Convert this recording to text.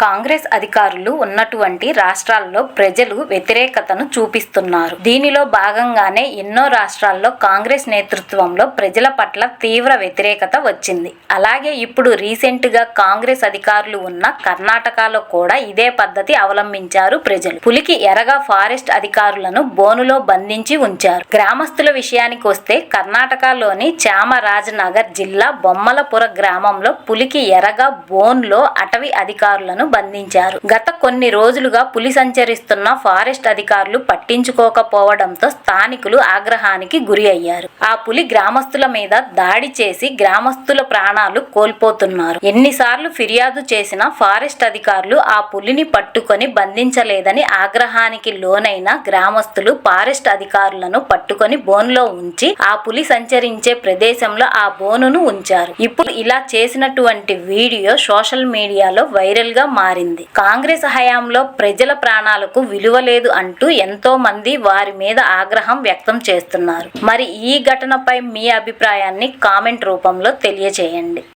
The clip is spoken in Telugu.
కాంగ్రెస్ అధికారులు ఉన్నటువంటి రాష్ట్రాల్లో ప్రజలు వ్యతిరేకతను చూపిస్తున్నారు. దీనిలో భాగంగానే ఎన్నో రాష్ట్రాల్లో కాంగ్రెస్ నేతృత్వంలో ప్రజల పట్ల తీవ్ర వ్యతిరేకత వచ్చింది. అలాగే ఇప్పుడు రీసెంట్ గా కాంగ్రెస్ అధికారులు ఉన్న కర్ణాటకలో కూడా ఇదే పద్ధతి అవలంబించారు ప్రజలు. పులికి ఎరగా ఫారెస్ట్ అధికారులను బోనులో బంధించి ఉంచారు. గ్రామస్తుల విషయానికి వస్తే కర్ణాటకలోని చామరాజనగర్ జిల్లా బొమ్మలపుర గ్రామంలో పులికి ఎరగా బోన్లో అటవీ అధికారులను బంధించారు. గత కొన్ని రోజులుగా పులి సంచరిస్తున్న ఫారెస్ట్ అధికారులు పట్టించుకోకపోవడంతో స్థానికులు ఆగ్రహానికి గురి అయ్యారు. ఆ పులి గ్రామస్తుల మీద దాడి చేసి గ్రామస్తుల ప్రాణాలు కోల్పోతున్నారు. ఎన్నిసార్లు ఫిర్యాదు చేసినా ఫారెస్ట్ అధికారులు ఆ పులిని పట్టుకొని బంధించలేదని ఆగ్రహానికి లోనైన గ్రామస్తులు ఫారెస్ట్ అధికారులను పట్టుకొని బోన్లో ఉంచి ఆ పులి సంచరించే ప్రదేశంలో ఆ బోనును ఉంచారు. ఇప్పుడు ఇలా చేసినటువంటి వీడియో సోషల్ మీడియాలో వైరల్ గా మారింది. కాంగ్రెస్ హయాంలో ప్రజల ప్రాణాలకు విలువ లేదు అంటూ ఎంతో మంది వారి మీద ఆగ్రహం వ్యక్తం చేస్తున్నారు. మరి ఈ ఘటనపై మీ అభిప్రాయాన్ని కామెంట్ రూపంలో తెలియజేయండి.